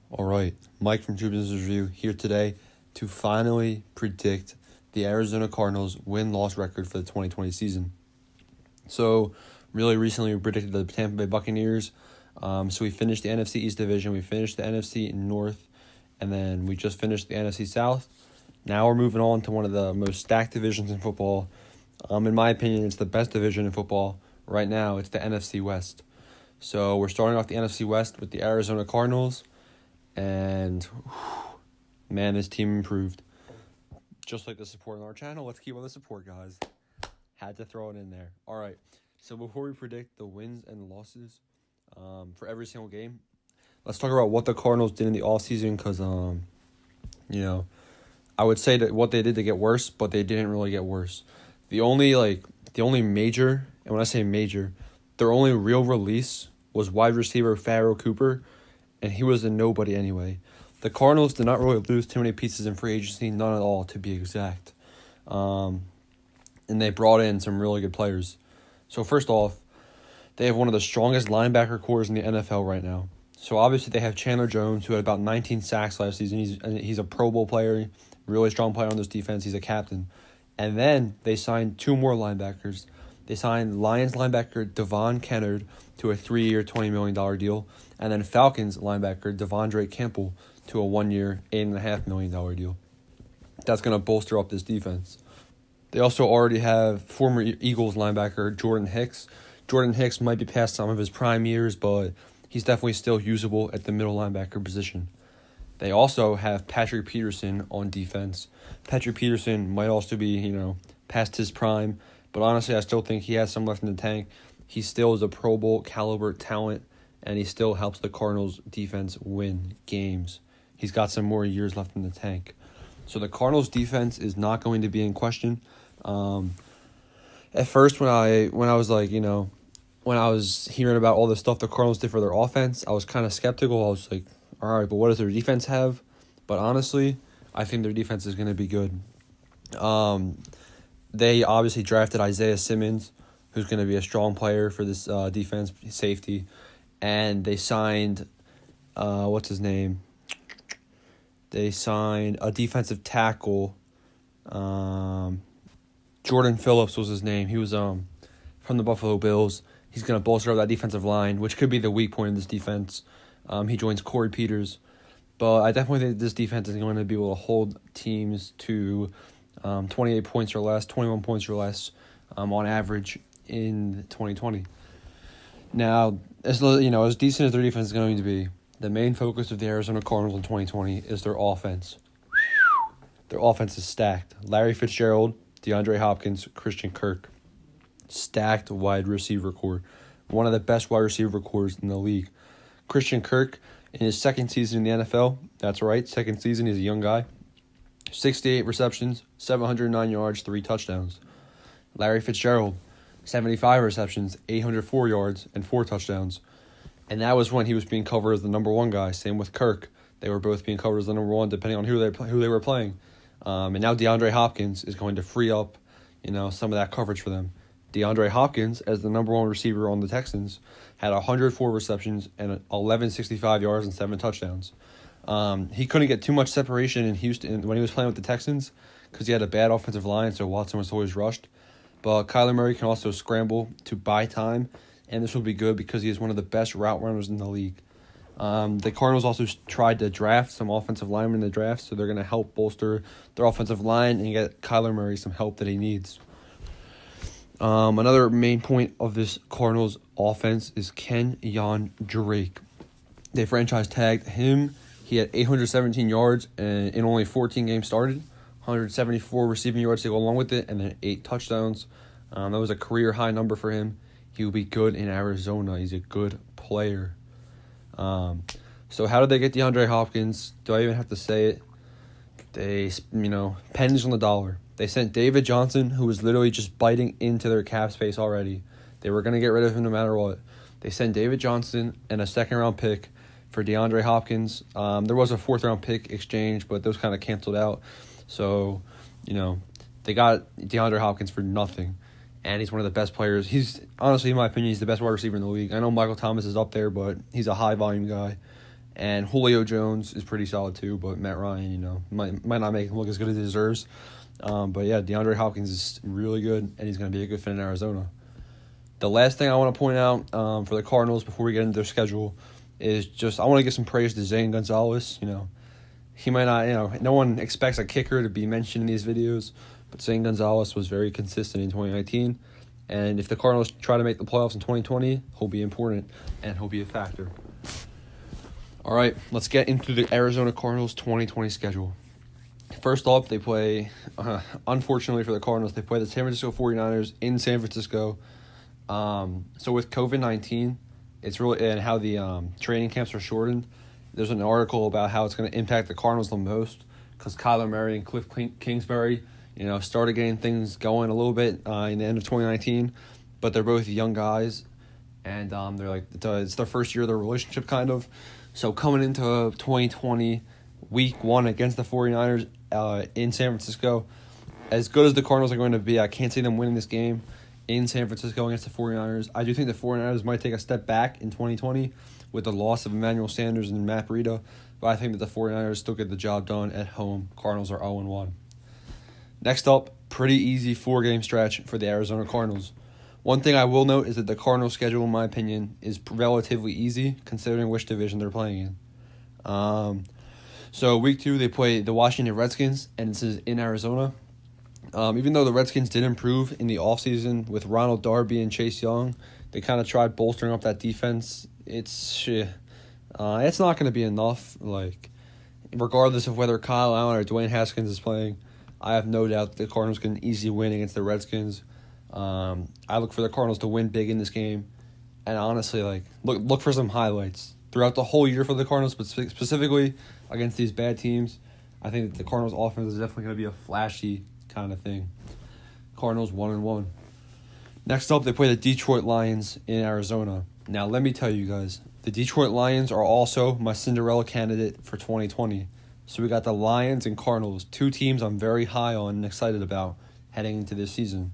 All right, Mike from True Business Review here today to finally predict the Arizona Cardinals win-loss record for the 2020 season. So, really recently we predicted the Tampa Bay Buccaneers. So we finished the NFC East division, we finished the NFC North, and then we just finished the NFC South. Now we're moving on to one of the most stacked divisions in football. In my opinion, it's the best division in football right now. It's the NFC West. So we're starting off the NFC West with the Arizona Cardinals. And, man, this team improved. Just like the support on our channel, let's keep on the support, guys. Had to throw it in there. All right, so before we predict the wins and losses for every single game, let's talk about what the Cardinals did in the offseason because, I would say that what they did to get worse, but they didn't really get worse. The only major, and when I say major, their only real release was wide receiver Pharaoh Cooper, and he was a nobody anyway. The Cardinals did not really lose too many pieces in free agency, none at all to be exact. And they brought in some really good players. So first off, they have one of the strongest linebacker corps in the NFL right now. So obviously they have Chandler Jones, who had about 19 sacks last season. He's a Pro Bowl player, really strong player on this defense. He's a captain. And then they signed two more linebackers. They signed Lions linebacker Devon Kennard to a 3-year, $20 million deal, and then Falcons linebacker Devondre Campbell to a 1-year, $8.5 million deal. That's going to bolster up this defense. They also already have former Eagles linebacker Jordan Hicks. Jordan Hicks might be past some of his prime years, but he's definitely still usable at the middle linebacker position. They also have Patrick Peterson on defense. Patrick Peterson might also be, past his prime, but honestly, I still think he has some left in the tank. He still is a Pro Bowl caliber talent, and he still helps the Cardinals defense win games. He's got some more years left in the tank. So the Cardinals defense is not going to be in question. At first, when I was hearing about all the stuff the Cardinals did for their offense, I was kind of skeptical. I was like, all right, but what does their defense have? But honestly, I think their defense is going to be good. They obviously drafted Isaiah Simmons, who's going to be a strong player for this defense, safety. And they signed, They signed a defensive tackle. Jordan Phillips was his name. He was from the Buffalo Bills. He's going to bolster up that defensive line, which could be the weak point of this defense. He joins Corey Peters. But I definitely think this defense is going to be able to hold teams to 28 points or less, 21 points or less on average in 2020. Now, as decent as their defense is going to be, the main focus of the Arizona Cardinals in 2020 is their offense. Their offense is stacked. Larry Fitzgerald, DeAndre Hopkins, Christian Kirk. Stacked wide receiver core. One of the best wide receiver cores in the league. Christian Kirk, in his second season in the NFL, that's right, second season, he's a young guy. 68 receptions, 709 yards, 3 touchdowns. Larry Fitzgerald, 75 receptions, 804 yards, and 4 touchdowns. And that was when he was being covered as the number one guy. Same with Kirk. They were both being covered as the number one, depending on who they were playing. And now DeAndre Hopkins is going to free up, some of that coverage for them. DeAndre Hopkins, as the number one receiver on the Texans, had 104 receptions and 1,165 yards and 7 touchdowns. He couldn't get too much separation in Houston when he was playing with the Texans because he had a bad offensive line, so Watson was always rushed. But Kyler Murray can also scramble to buy time, and this will be good because he is one of the best route runners in the league. The Cardinals also tried to draft some offensive linemen in the draft, so they're going to help bolster their offensive line and get Kyler Murray some help that he needs. Another main point of this Cardinals offense is Kenyon Drake. They franchise tagged him. He had 817 yards in only 14 games started, 174 receiving yards to go along with it, and then 8 touchdowns. That was a career-high number for him. He will be good in Arizona. He's a good player. So how did they get DeAndre Hopkins? Do I even have to say it? They, pennies on the dollar. They sent David Johnson, who was literally just biting into their cap space already. They were going to get rid of him no matter what. They sent David Johnson and a second-round pick for DeAndre Hopkins. There was a 4th-round pick exchange, but those kind of canceled out. So, they got DeAndre Hopkins for nothing. And he's one of the best players. He's, honestly, in my opinion, he's the best wide receiver in the league. I know Michael Thomas is up there, but he's a high-volume guy. And Julio Jones is pretty solid too, but Matt Ryan, might not make him look as good as he deserves. But yeah, DeAndre Hopkins is really good, and he's going to be a good fit in Arizona. The last thing I want to point out for the Cardinals before we get into their schedule is just I want to give some praise to Zane Gonzalez. He might not, no one expects a kicker to be mentioned in these videos, but Zane Gonzalez was very consistent in 2019. And if the Cardinals try to make the playoffs in 2020, he'll be important and he'll be a factor. All right, let's get into the Arizona Cardinals 2020 schedule. First off, they play, unfortunately for the Cardinals, they play the San Francisco 49ers in San Francisco. So with COVID-19, it's really, and how the training camps are shortened, there's an article about how it's going to impact the Cardinals the most because Kyler Murray and Cliff Kingsbury, started getting things going a little bit in the end of 2019, but they're both young guys, and they're like, it's their first year of their relationship kind of. So coming into 2020, week 1 against the 49ers in San Francisco, as good as the Cardinals are going to be, I can't see them winning this game in San Francisco against the 49ers. I do think the 49ers might take a step back in 2020 with the loss of Emmanuel Sanders and Matt Breida, but I think that the 49ers still get the job done at home. Cardinals are 0-1. Next up, pretty easy 4-game stretch for the Arizona Cardinals. One thing I will note is that the Cardinals' schedule, in my opinion, is relatively easy considering which division they're playing in. So week 2, they play the Washington Redskins, and this is in Arizona. Even though the Redskins did improve in the offseason with Ronald Darby and Chase Young, they kind of tried bolstering up that defense. It's not going to be enough. Regardless of whether Kyle Allen or Dwayne Haskins is playing, I have no doubt that the Cardinals can easily win against the Redskins. I look for the Cardinals to win big in this game, and honestly, look for some highlights throughout the whole year for the Cardinals, but specifically against these bad teams. I think that the Cardinals' offense is definitely going to be a flashy kind of thing. Cardinals 1-1. Next up, they play the Detroit Lions in Arizona. Now, let me tell you guys, the Detroit Lions are also my Cinderella candidate for 2020. So we got the Lions and Cardinals, 2 teams I'm very high on and excited about heading into this season.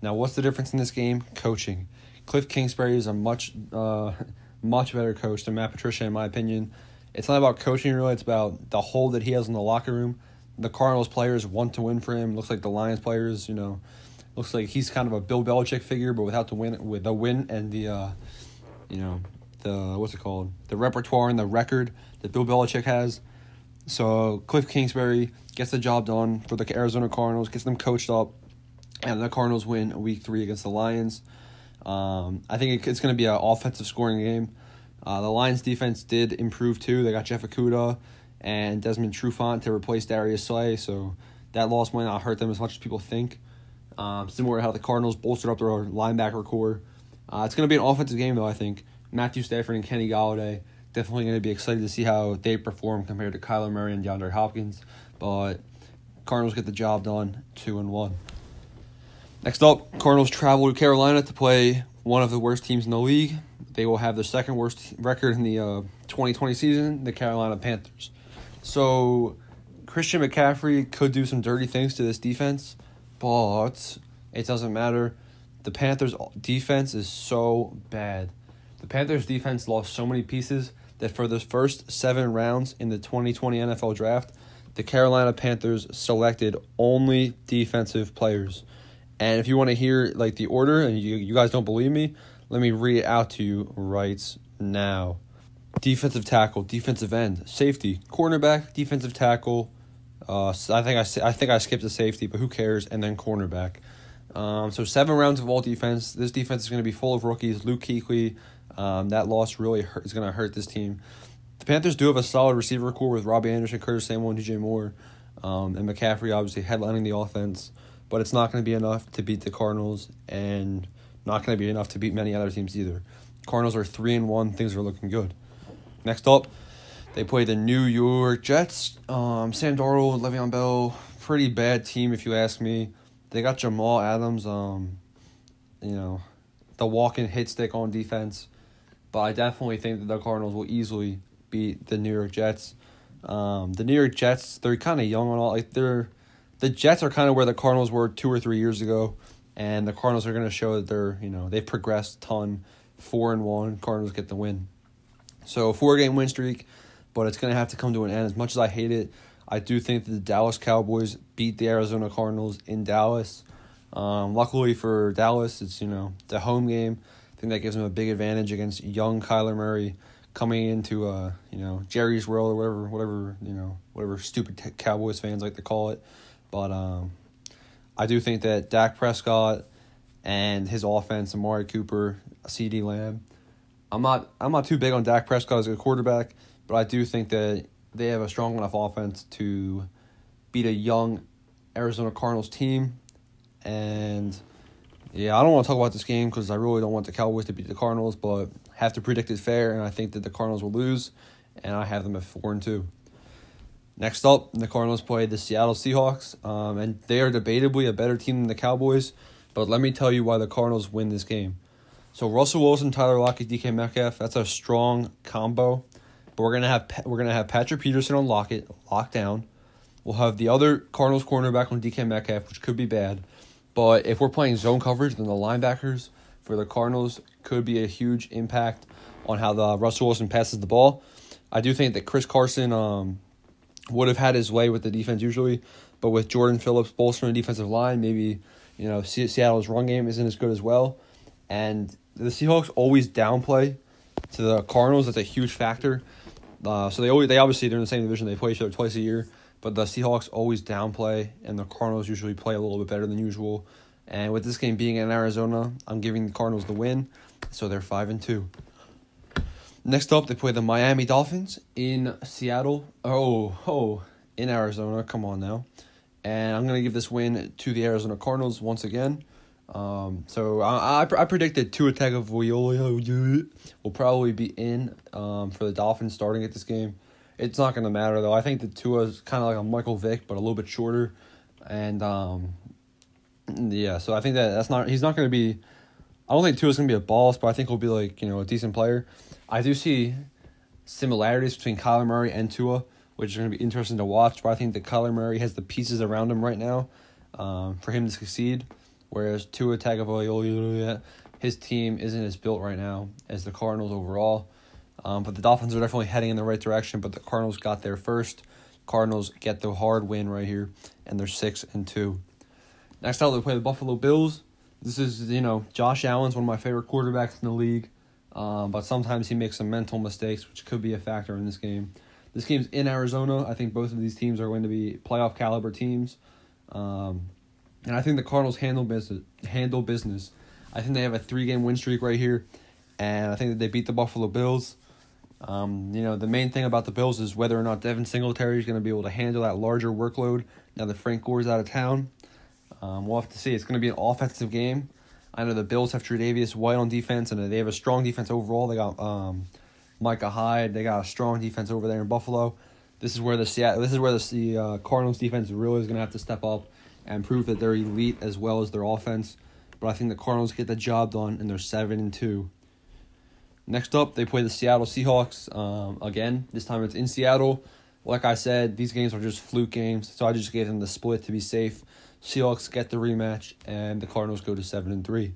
Now, what's the difference in this game? Coaching. Cliff Kingsbury is a much better coach than Matt Patricia, in my opinion. It's not about coaching, really. It's about the hold that he has in the locker room. The Cardinals players want to win for him. Looks like the Lions players, looks like he's kind of a Bill Belichick figure, but without the win and the the repertoire and the record that Bill Belichick has. So Cliff Kingsbury gets the job done for the Arizona Cardinals, gets them coached up, and the Cardinals win week 3 against the Lions. I think it's going to be an offensive scoring game. The Lions defense did improve too. They got Jeff Okudah and Desmond Trufant to replace Darius Slay, so that loss might not hurt them as much as people think. Similar to how the Cardinals bolstered up their linebacker core. It's going to be an offensive game, though, I think. Matthew Stafford and Kenny Golladay, definitely going to be excited to see how they perform compared to Kyler Murray and DeAndre Hopkins. But Cardinals get the job done 2-1. Next up, Cardinals travel to Carolina to play one of the worst teams in the league. They will have the second worst record in the 2020 season, the Carolina Panthers. So Christian McCaffrey could do some dirty things to this defense, but it doesn't matter. The Panthers' defense is so bad. The Panthers' defense lost so many pieces that for the first 7 rounds in the 2020 NFL Draft, the Carolina Panthers selected only defensive players. And if you want to hear the order and you guys don't believe me, let me read it out to you right now. Defensive tackle, defensive end, safety, cornerback, defensive tackle. I think I skipped the safety, but who cares? And then cornerback. So 7 rounds of all defense. This defense is going to be full of rookies. Luke Kuechly, that loss really is going to hurt this team. The Panthers do have a solid receiver core with Robbie Anderson, Curtis Samuel, and DJ Moore, and McCaffrey obviously headlining the offense. But it's not going to be enough to beat the Cardinals, and not going to be enough to beat many other teams either. Cardinals are 3-1. Things are looking good. Next up, they play the New York Jets. Sam Darnold, Le'Veon Bell, pretty bad team if you ask me. They got Jamal Adams, the walk-in hit stick on defense. But I definitely think that the Cardinals will easily beat the New York Jets. The New York Jets, they're kind of young and all. The Jets are kind of where the Cardinals were 2 or 3 years ago, and the Cardinals are going to show that they've progressed a ton. 4-1, Cardinals get the win. So 4-game win streak. but it's going to have to come to an end. As much as I hate it, I do think that the Dallas Cowboys beat the Arizona Cardinals in Dallas. Luckily for Dallas, it's, the home game. I think that gives them a big advantage against young Kyler Murray coming into, Jerry's world or whatever stupid Cowboys fans like to call it. But I do think that Dak Prescott and his offense, Amari Cooper, CeeDee Lamb, I'm not too big on Dak Prescott as a quarterback, but I do think that they have a strong enough offense to beat a young Arizona Cardinals team. And, I don't want to talk about this game because I really don't want the Cowboys to beat the Cardinals, but have to predict it fair, and I think that the Cardinals will lose, and I have them at 4-2. Next up, the Cardinals play the Seattle Seahawks, and they are debatably a better team than the Cowboys, but let me tell you why the Cardinals win this game. So Russell Wilson, Tyler Lockett, DK Metcalf, that's a strong combo. But we're gonna have Patrick Peterson on lockdown. We'll have the other Cardinals cornerback on DK Metcalf, which could be bad. But if we're playing zone coverage, then the linebackers for the Cardinals could be a huge impact on how the Russell Wilson passes the ball. I do think that Chris Carson would have had his way with the defense usually, but with Jordan Phillips bolstering the defensive line, maybe Seattle's run game isn't as good as well. And the Seahawks always downplay to the Cardinals. That's a huge factor. So they're in the same division. They play each other twice a year, but the Seahawks always downplay, and the Cardinals usually play a little bit better than usual. And with this game being in Arizona, I'm giving the Cardinals the win, so they're 5-2. Next up, they play the Miami Dolphins in Seattle. In Arizona. Come on now. And I'm going to give this win to the Arizona Cardinals once again. So I predicted Tua Tagovailoa will probably be in for the Dolphins starting at this game. It's not going to matter, though. I think that Tua is kind of like a Michael Vick, but a little bit shorter. And, so I think he's not going to be, I don't think Tua's going to be a boss, but I think he'll be a decent player. I do see similarities between Kyler Murray and Tua, which is going to be interesting to watch, but I think that Kyler Murray has the pieces around him right now for him to succeed, whereas Tua Tagovailoa, his team isn't as built right now as the Cardinals overall. But the Dolphins are definitely heading in the right direction, but the Cardinals got there first. Cardinals get the hard win right here, and they're 6-2. Next up, they play the Buffalo Bills. This is, Josh Allen's one of my favorite quarterbacks in the league, but sometimes he makes some mental mistakes, which could be a factor in this game. This game's in Arizona. I think both of these teams are going to be playoff caliber teams, and I think the Cardinals handle business. I think they have a 3-game win streak right here, and I think that they beat the Buffalo Bills. The main thing about the Bills is whether or not Devin Singletary is going to be able to handle that larger workload now that Frank Gore's out of town. We'll have to see. It's going to be an offensive game. I know the Bills have Tre'Davious White on defense, and they have a strong defense overall. They got Micah Hyde. They got a strong defense over there in Buffalo. This is where the Cardinals defense really is going to have to step up and prove that they're elite as well as their offense. But I think the Cardinals get the job done, and they're 7-2. Next up, they play the Seattle Seahawks. Again, this time it's in Seattle. Like I said, these games are just fluke games, so I just gave them the split to be safe. Seahawks get the rematch, and the Cardinals go to 7-3.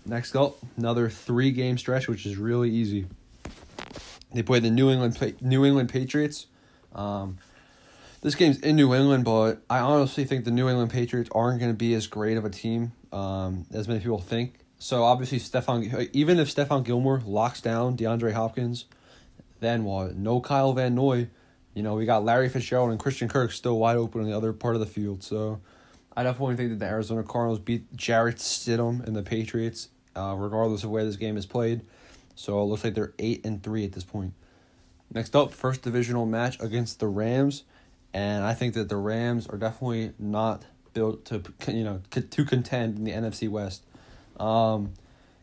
Next up, another 3-game stretch, which is really easy. They play the New England Patriots. This game's in New England, but I honestly think the New England Patriots aren't going to be as great of a team as many people think. So obviously, even if Stephon Gilmore locks down DeAndre Hopkins, then what? No Kyle Van Noy. We got Larry Fitzgerald and Christian Kirk still wide open on the other part of the field. So I definitely think that the Arizona Cardinals beat Jarrett Stidham and the Patriots, regardless of where this game is played. So it looks like they're 8-3 at this point. Next up, first divisional match against the Rams, and I think that the Rams are definitely not built to contend in the NFC West.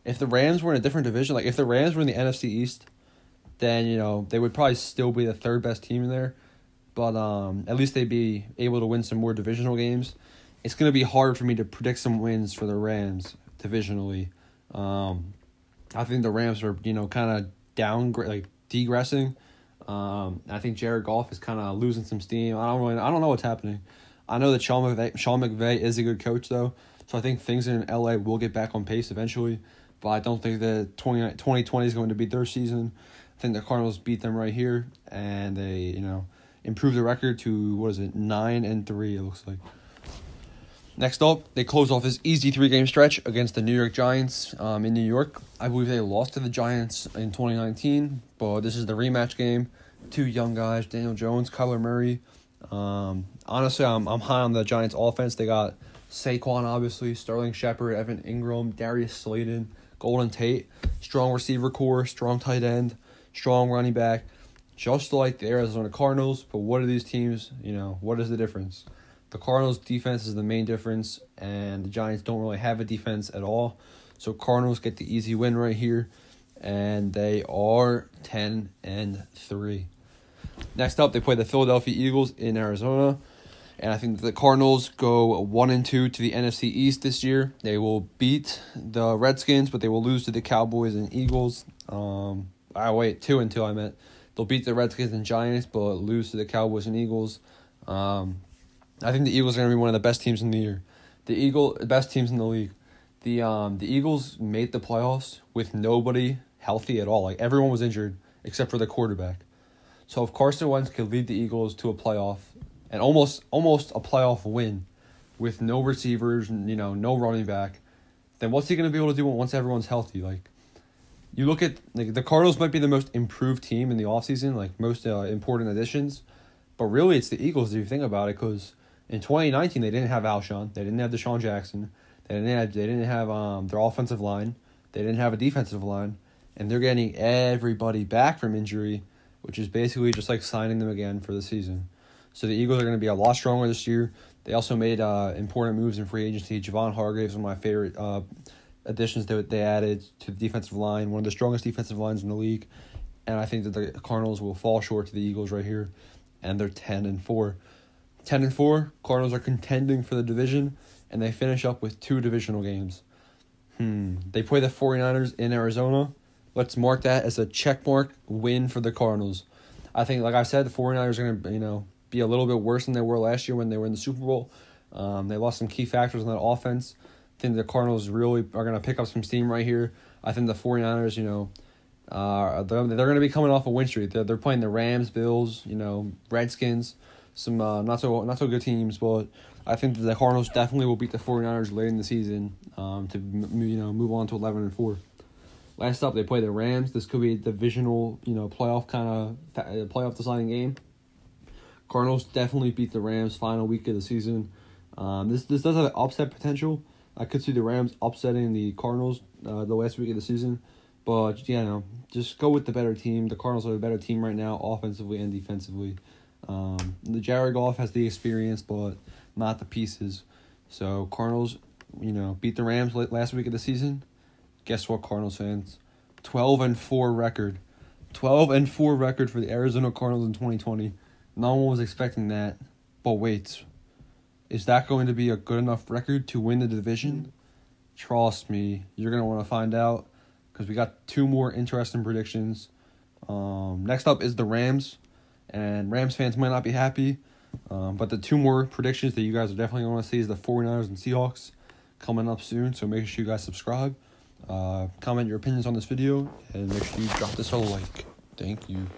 If the Rams were in a different division, like if the Rams were in the NFC East, then, they would probably still be the third best team in there. But at least they'd be able to win some more divisional games. It's going to be hard for me to predict some wins for the Rams divisionally. I think the Rams are, kind of degressing. I think Jared Goff is kind of losing some steam. I don't know what's happening. I know that Sean McVay is a good coach, though. So I think things in LA will get back on pace eventually. But I don't think that 2020 is going to be their season. I think the Cardinals beat them right here, and they, improve the record to, 9-3, it looks like. Next up, they close off this easy 3-game stretch against the New York Giants in New York. I believe they lost to the Giants in 2019, but this is the rematch game. 2 young guys, Daniel Jones, Kyler Murray. Honestly, I'm high on the Giants offense. They got Saquon, obviously, Sterling Shepard, Evan Ingram, Darius Slayton, Golden Tate. Strong receiver core, strong tight end, strong running back. Just like the Arizona Cardinals, but what are these teams, what is the difference? The Cardinals' defense is the main difference, and the Giants don't really have a defense at all. So Cardinals get the easy win right here, and they are 10-3. Next up, they play the Philadelphia Eagles in Arizona, and I think the Cardinals go 1-2 to the NFC East this year. They will beat the Redskins, but they will lose to the Cowboys and Eagles. 2-2 I meant. They'll beat the Redskins and Giants, but lose to the Cowboys and Eagles. I think the Eagles are going to be one of the best teams in the year. Best teams in the league. The Eagles made the playoffs with nobody healthy at all. Like, everyone was injured except for the quarterback. So if Carson Wentz could lead the Eagles to a playoff, and almost a playoff win, with no receivers, no running back, then what's he going to be able to do once everyone's healthy? Like, you look at, the Cardinals might be the most improved team in the offseason, most important additions, but really it's the Eagles if you think about it, because in 2019, they didn't have Alshon. They didn't have Deshaun Jackson. They didn't have their offensive line. They didn't have a defensive line. And they're getting everybody back from injury, which is basically just like signing them again for the season. So the Eagles are going to be a lot stronger this year. They also made important moves in free agency. Javon Hargrave is one of my favorite additions that they added to the defensive line, one of the strongest defensive lines in the league. And I think that the Cardinals will fall short to the Eagles right here, and they're 10-4. 10-4, Cardinals are contending for the division, and they finish up with 2 divisional games. They play the 49ers in Arizona. Let's mark that as a checkmark win for the Cardinals. I think, like I said, the 49ers are going to, be a little bit worse than they were last year when they were in the Super Bowl. They lost some key factors in that offense. I think the Cardinals really are going to pick up some steam right here. I think the 49ers, they're going to be coming off a win streak. They're playing the Rams, Bills, Redskins, some not so good teams, but I think that the Cardinals definitely will beat the 49ers late in the season to move on to 11-4. Last up, they play the Rams. This could be a divisional, playoff deciding game. Cardinals definitely beat the Rams final week of the season. This does have an upset potential. I could see the Rams upsetting the Cardinals the last week of the season. But, just go with the better team. The Cardinals are the better team right now, offensively and defensively. The Jared Goff has the experience, but not the pieces. So, Cardinals, beat the Rams last week of the season. Guess what, Cardinals fans? 12-4 record. 12-4 record for the Arizona Cardinals in 2020. No one was expecting that. But wait, is that going to be a good enough record to win the division? Trust me, you're going to want to find out, because we got 2 more interesting predictions. Next up is the Rams, and Rams fans might not be happy, but the 2 more predictions that you guys are definitely going to see is the 49ers and Seahawks coming up soon, so make sure you guys subscribe, comment your opinions on this video, and make sure you drop this a like. Thank you.